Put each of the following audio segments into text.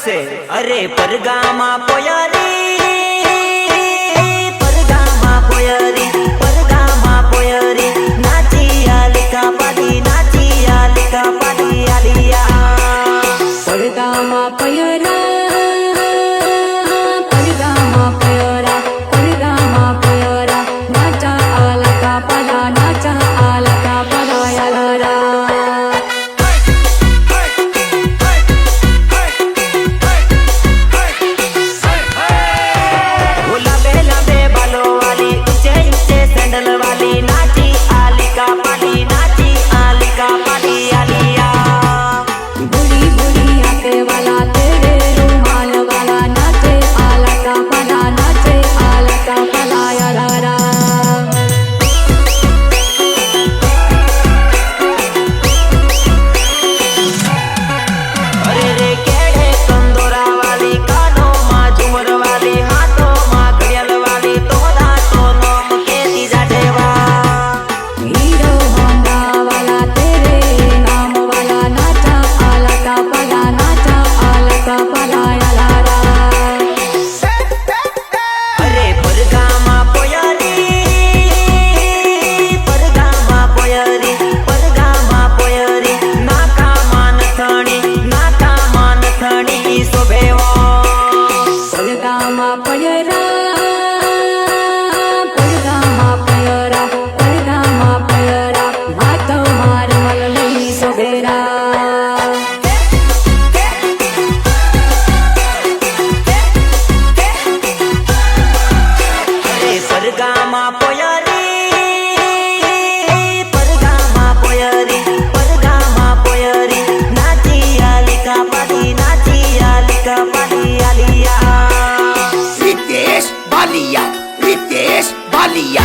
से अरे परगामा पोयारी परगामा पोयारी परगामा पोयारी नाची आलिका पाली आलिया परगामा पोयरा परगामा पोयरा परगामा पोयरा नाचा आलका पदा यालारा Ritesh Balia.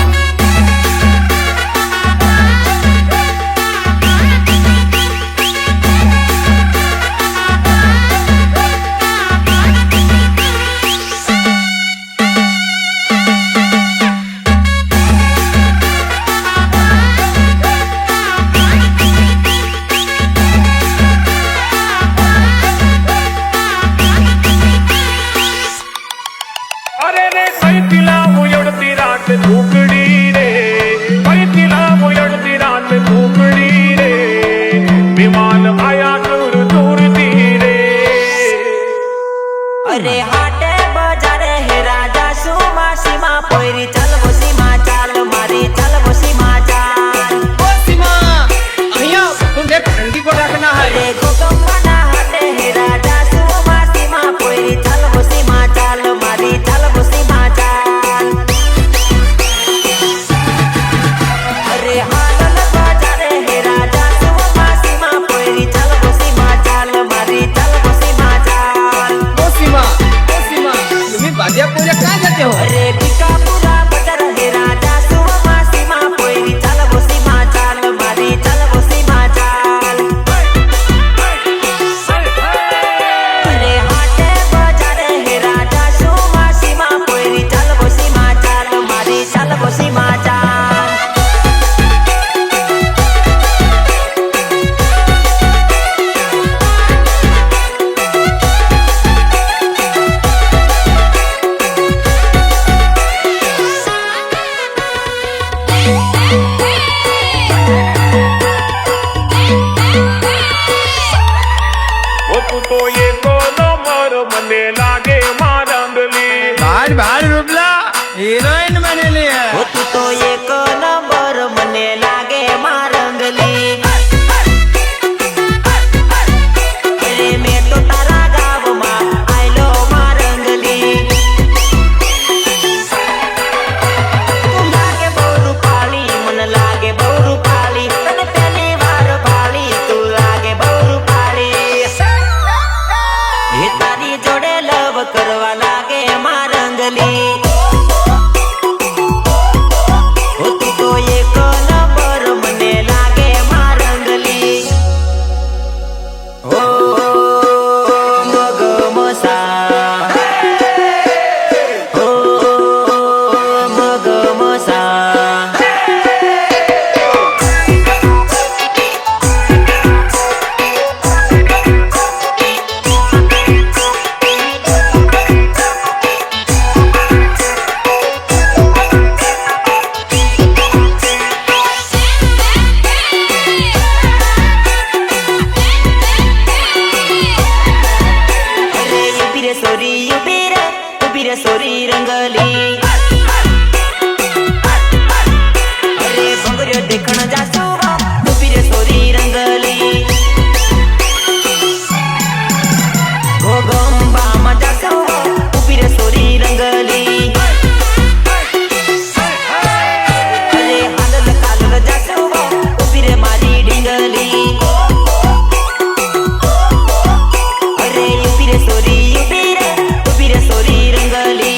अरे हाटे बजारे हे राजा सुमा सीमा पोरी चल वो सीमा चाल मारी चल वो सीमा चाल ओ सीमा अहिया तुझे ठंडी को रखना है अरे गोगम्बना हाटे हे राजा सुमा सीमा पोरी चल वो सीमा चाल मारी चल वो सीमा चाल अरे हालल बजारे हे राजा सुमा सीमा पोरी चल वो सीमा चाल मारी चल वो सीमा चाल ओ सीमा तुम्हें बाजिया पूरे कहाँ जाते हो अरे टिकापुरा बजार हे राजा सुमा सीमा पोरी चल वो सीमा चाल मारी चल वो सीमा चाल अरे हाटे बजारे हे राजा सुमा सीमा पोरी चल वो सीमा चाल मारी चल वो सीमा चाल तो ये नंबर मने लागे मारंगली भाड़ रुपला हीरोइन बने लिया हो तू तो एक नंबर मने लागे मारंगली अरे मैं तो तारा गाव मा आयलो मारंगली तू लागे बहु पाली मन लागे बहु पाली तने पहली बार पाली तू लागे बहु पाली हे तारी जोड़े लव करवा लागे मारंगली हो तू तो एक नंबर मने लागे मारंगली हो मग मसा हो मग मसा सोरी उभी रे सोरी रंगली अरे भंगऱ्यो देखण जासू उभी रे सोरी रंगली गोगंबा मजा सो उभी रे सोरी रंगली अरे हालल कालल जासो उभी रे मारी डिंगली अरे उभी रे सोरी रंगली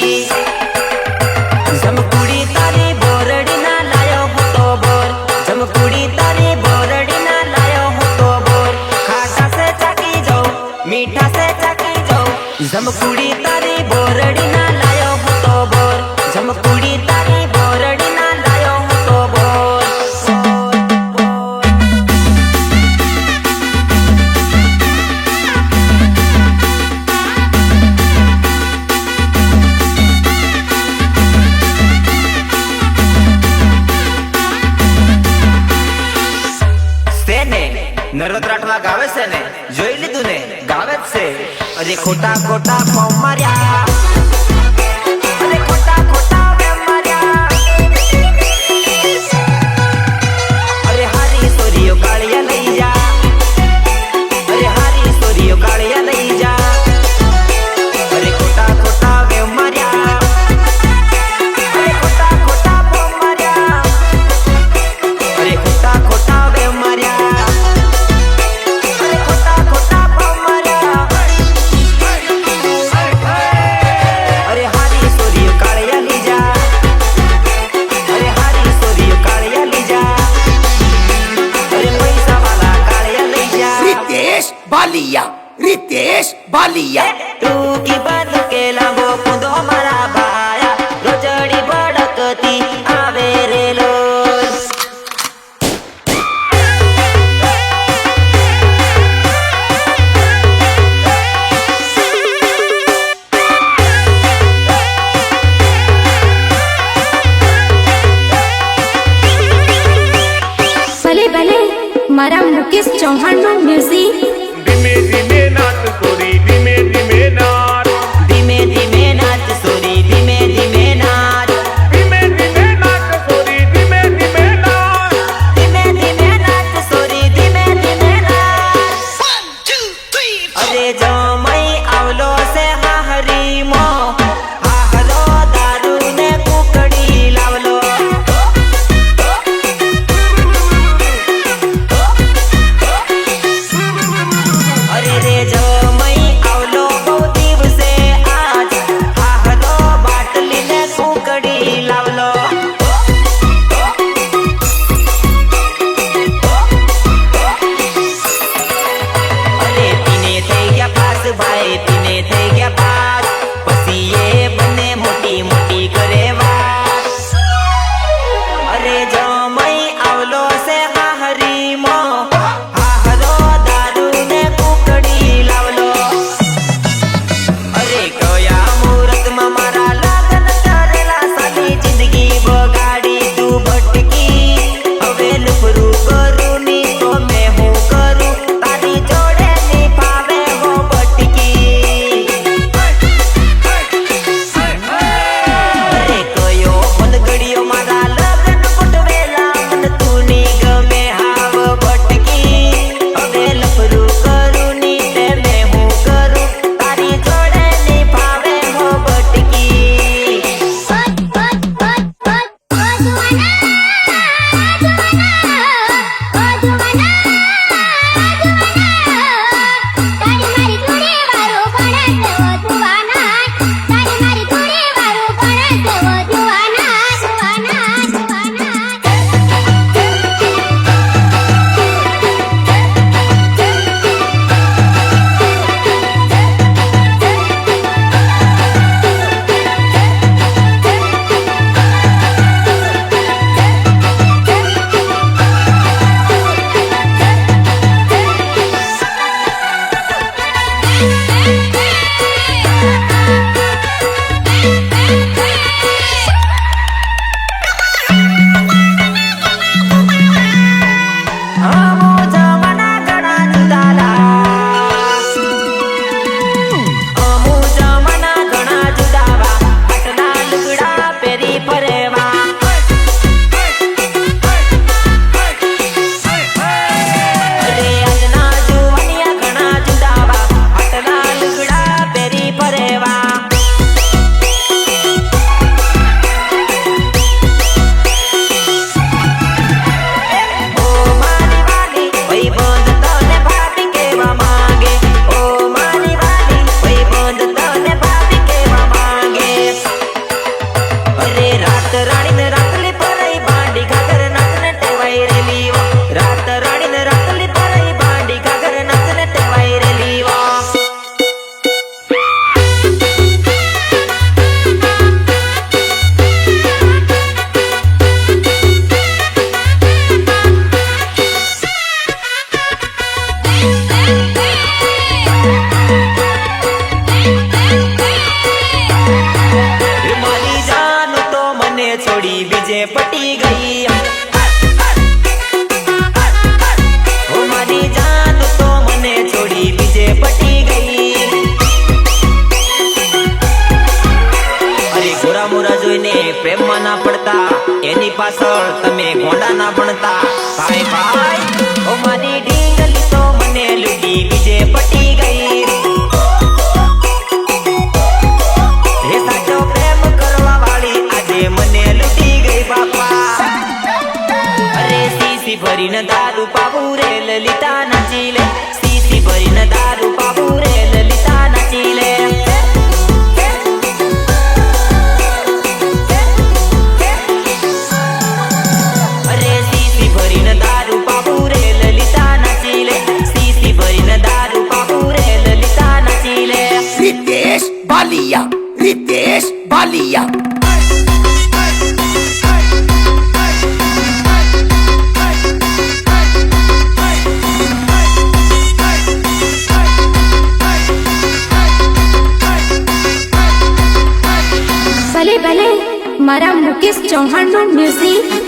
जमकुड़ी तारी बोरडी ना लायो होतो बोर जमकुड़ी तारी बोरडी ना लायो होतो बोर खाटा से चाकी जाओ मीठा से चाकी जाओ जमकुड़ी तारी बोरडी ना लायो होतो बोर जमकुड़ी तारी बोरडी ना लायो होतो बोर नरोद राठवा गावे से ने જોઈ લીધું ને ગાવે જ છે અરે ખોટા ખોટા ફોમ માર્યા અરે ખોટા ખોટા વેમ માર્યા અરે હારી સોરીઓ કાળિયા લઈ જા અરે હારી સોરીઓ કાળિયા લઈ જા અરે ખોટા ખોટા વેમ માર્યા અરે ખોટા ખોટા ફોમ માર્યા અરે ખોટા ખોટા વેમ માર્યા रितेश बालिया तू की बात के लागो कुंदो मारा भाया रोजड़ी बड़कती आवे रे लो ભલે ભલે મારા મુકેશ ચૌહાણ નું મ્યુઝિક ધીમે ધીમે નાચ સોરી ધીમે ધીમે નાચ ધીમે ધીમે નાચ સોરી ધીમે ધીમે નાચ ધીમે ધીમે નાચ સોરી ધીમે ધીમે નાચ ધીમે ધીમે નાચ સોરી ધીમે ધીમે નાચ અરે જમઈ આવલો સે હાહરી મો હાહરો દારૂ ને કુકડી લાવલો વેચવા ના પડતા એની પાછળ તમે ગોંડા ના બનતા ભાઈ ભાઈ ઓ મારી ઢીંગલી તો મને લૂટી બીજે પટી ગઈ હે સાચો પ્રેમ કરવા વાળી આજે મને લૂટી ગઈ બાપા અરે સીસી ભરીને દારૂ પાવું રે લલિતા નાચી લે સીસી ભરીને દારૂ પાવું રે લલિતા નાચી લે रितेश बालिया रितेश बालिया ભલે ભલે મારા મુકેશ ચૌહાણ નું મ્યુઝિક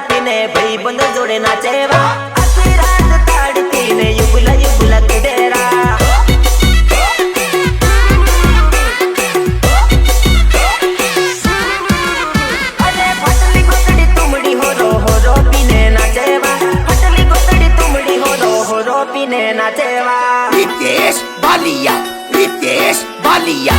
પીને ભાઈ બંધ જોડે નાચેવા આખી રાત તાડતી ને યુગલા યુગલા કુદેરા અરે ફટલી ગોતડી તુમડી હોરો પીને નાચેવા ફટલી ગોતડી તુમડી હોરો પીને નાચેવા Ritesh Balia, Ritesh Balia.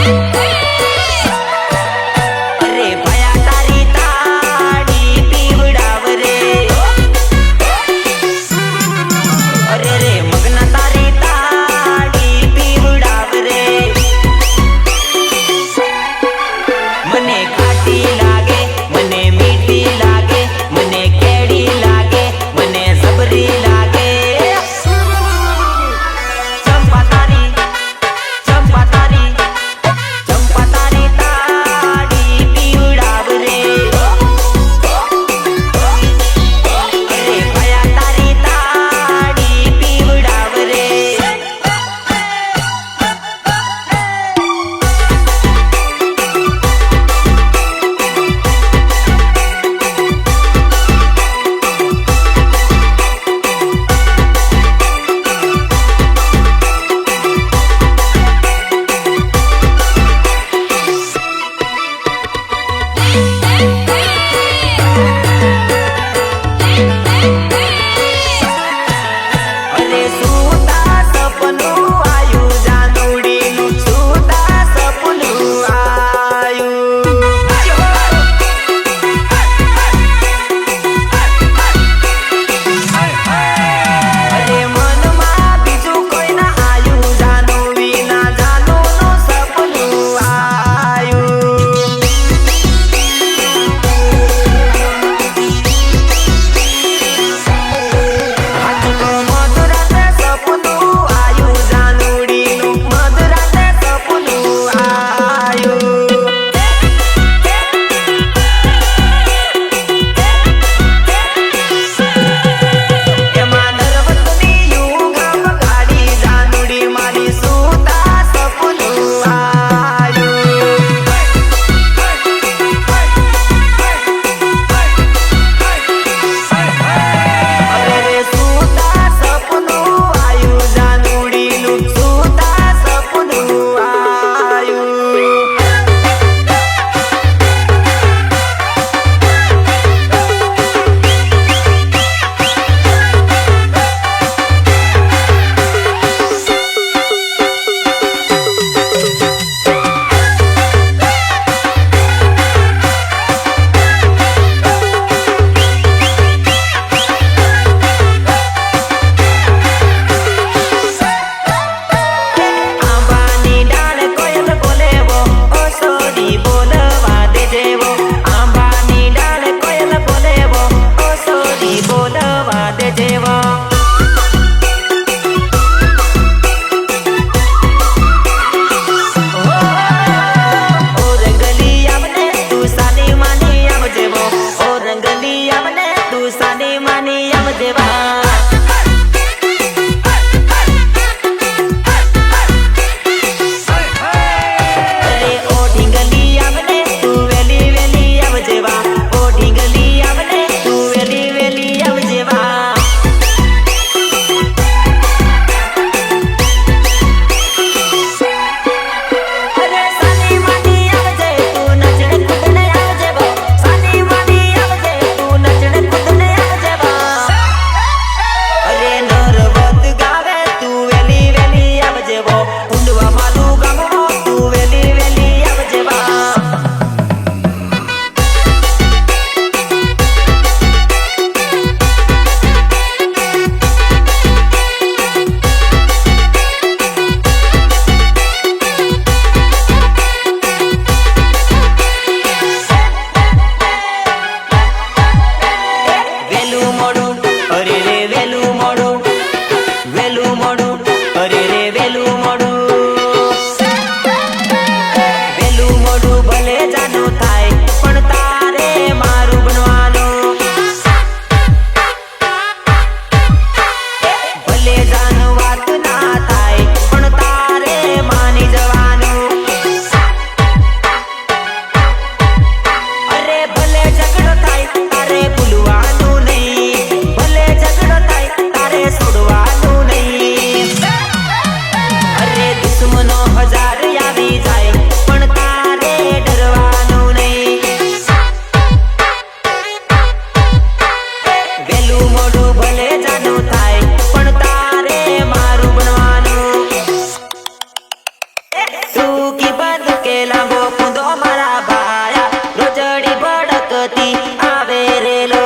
Hey! મોડું મોડું ભલે જાનું થાય પણ તારે મારું બનવાનું તું કી બંધ કે લાંબો કૂદો મારા ભાયા રોજડી ભડકતી આવે રેલો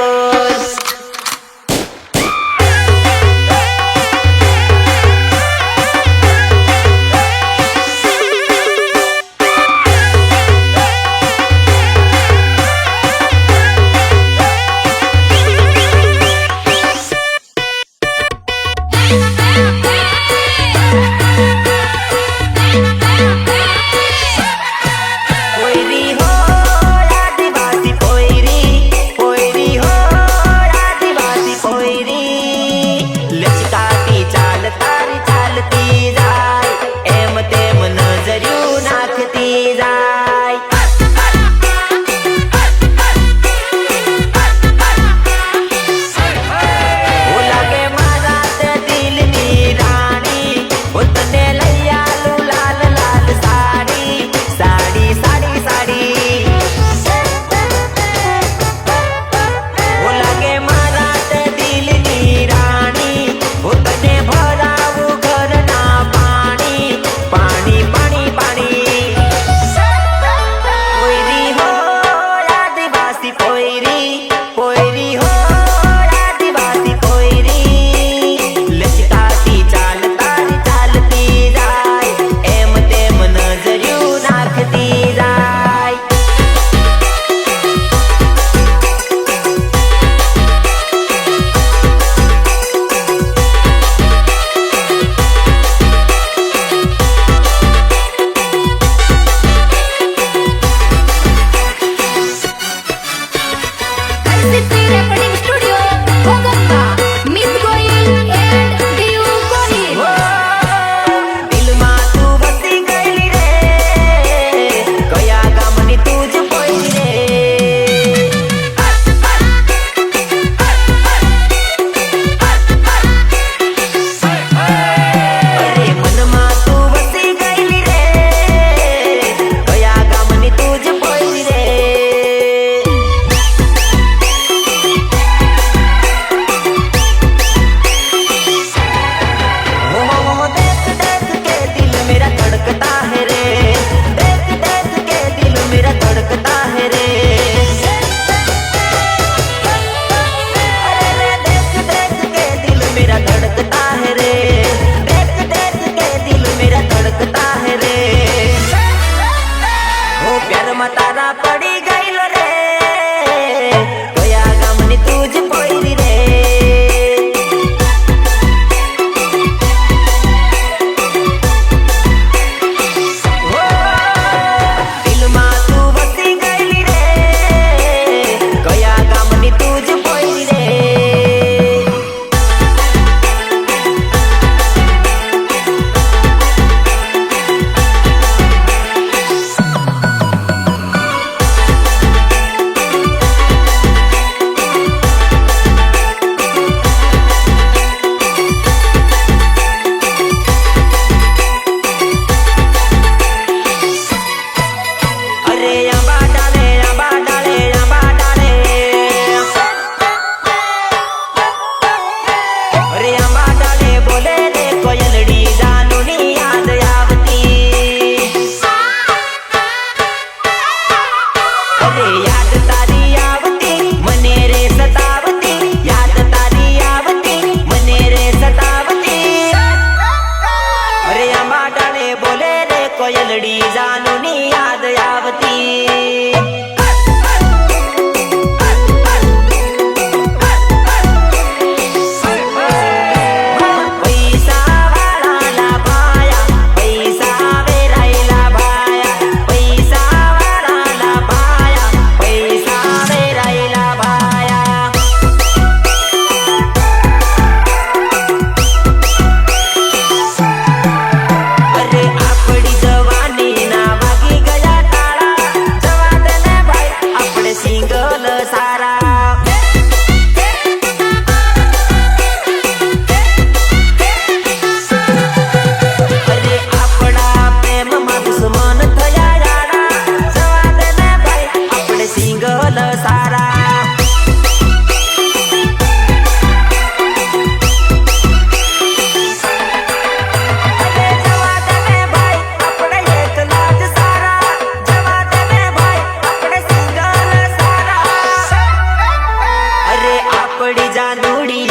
જાદુડી